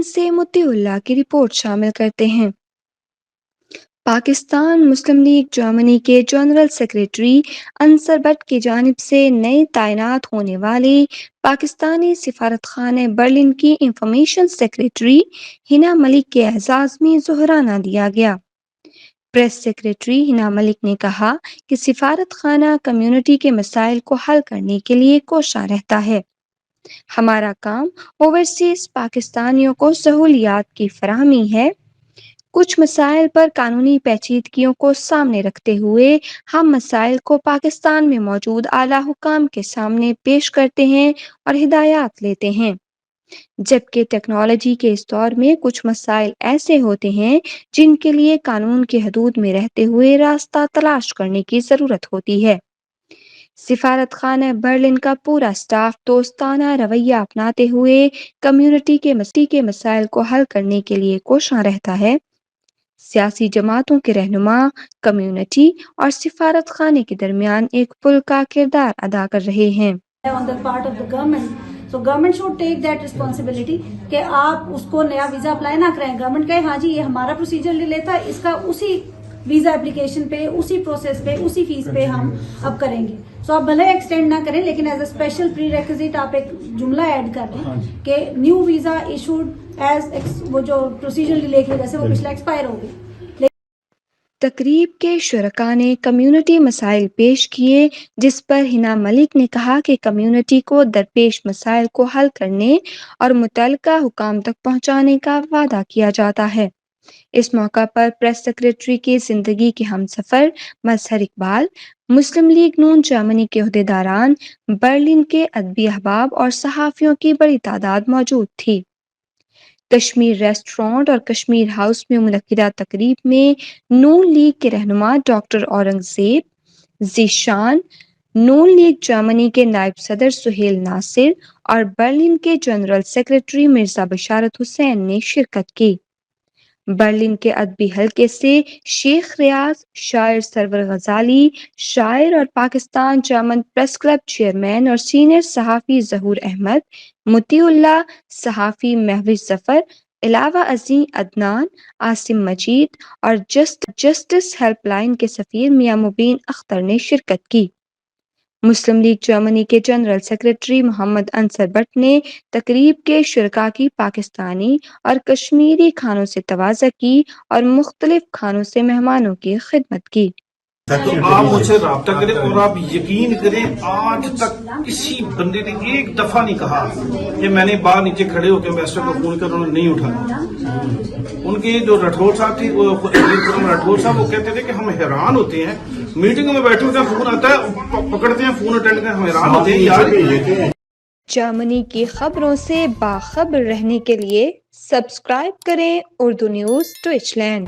Berlin سے مطیع اللہ کی report شامل کرتے ہیں۔ پاکستان مسلم لیگ جرمنی کے جنرل سیکریٹری انصر بٹ کی جانب سے نئے تعینات ہونے والی پاکستانی سفارت خانہ برلن کی انفارمیشن سیکریٹری ہنا ملک کے اعزاز میں ظہرانہ دیا گیا۔ پریس سیکریٹری ہنا ملک نے کہا کہ سفارت خانہ کمیونٹی کے مسائل کو حل کرنے کے لیے کوشاں رہتا ہے۔ ہمارا کام اوورسیز پاکستانیوں کو سہولیات کی فراہمی ہے۔ کچھ مسائل پر قانونی پیچیدگیوں کو سامنے رکھتے ہوئے ہم مسائل کو پاکستان میں موجود اعلیٰ حکام کے سامنے پیش کرتے ہیں اور ہدایات لیتے ہیں، جبکہ ٹیکنالوجی کے اس دور میں کچھ مسائل ایسے ہوتے ہیں جن کے لیے قانون کی حدود میں رہتے ہوئے راستہ تلاش کرنے کی ضرورت ہوتی ہے۔ سفارت خانہ برلن کا پورا اسٹاف دوستانہ رویہ اپناتے ہوئے کمیونٹی کے مسائل کو حل کرنے کے لیے کوشاں رہتا ہے۔ سیاسی جماعتوں کے رہنما کمیونٹی اور سفارت خانے کے درمیان ایک پل کا کردار ادا کر رہے ہیں۔ On the part of the government, so government should take that responsibility کہ آپ اس کو نیا ویزا اپلائی نہ کریں، گورنمنٹ کہے ہاں جی یہ ہمارا پروسیجر لے لیتا ہے، اس کا اسی ویزا اپلیکیشن پہ، اسی پروسیس پہ، اسی فیس پہ ہم اب کریں گے۔ سو آپ بھلے ایکسٹینڈ نہ کریں لیکن as a special prerequisite آپ ایک جملہ ایڈ کر لیں کہ نیو ویزا ایشوڈ ایز وہ جو پروسیجر ڈیلے کی وجہ سے وہ پچھلا ایکسپائر ہو گیا۔ تقریب کے شرکاء نے کمیونٹی مسائل پیش کیے، جس پر ہنا ملک نے کہا کہ کمیونٹی کو درپیش مسائل کو حل کرنے اور متعلقہ حکام تک پہنچانے کا وعدہ کیا جاتا ہے۔ اس موقع پر پریس سیکریٹری کی زندگی کے ہمسفر مظہر اقبال، مسلم لیگ نون جرمنی کے عہدیداران، برلن کے ادبی احباب اور صحافیوں کی بڑی تعداد موجود تھی۔ کشمیر ریسٹورانٹ اور کشمیر ہاؤس میں منعقدہ تقریب میں نون لیگ کے رہنما ڈاکٹر اورنگزیب ذیشان، نون لیگ جرمنی کے نائب صدر سہیل ناصر اور برلن کے جنرل سیکریٹری مرزا بشارت حسین نے شرکت کی۔ برلن کے ادبی حلقے سے شیخ ریاض، شاعر سرور غزالی، شاعر اور Pakistan German press club chairman اور سینئر صحافی ظہور احمد، مطیع اللہ، صحافی مہوش ظفر، علاوہ ازیں عدنان، عاصم مجید اور جسٹس ہیلپ لائن کے سفیر میاں مبین اختر نے شرکت کی۔ مسلم لیگ جرمنی کے general secretary Muhammad Ansar but نے تقریب کے شرکاء کی پاکستانی اور کشمیری کھانوں سے تواضع کی اور مختلف کھانوں سے مہمانوں کی خدمت کی۔ تو آپ مجھ سے رابطہ کریں اور آپ یقین کریں آج تک کسی بندے نے ایک دفعہ نہیں کہا کہ میں نے باہر نیچے کھڑے ہو کے امبیسڈر کو فون کر انہوں نے نہیں اٹھایا۔ ان کے جو رٹھور صاحب تھے رٹھور صاحب وہ کہتے تھے کہ ہم حیران ہوتے ہیں میٹنگ میں بیٹھے ہوتے ہیں، فون آتا ہے پکڑتے ہیں، فون اٹینڈ کریں، ہم حیران ہوتے ہیں یار۔ جرمنی کی خبروں سے باخبر رہنے کے لیے سبسکرائب کریں اردو نیوز ٹوئچ لینڈ۔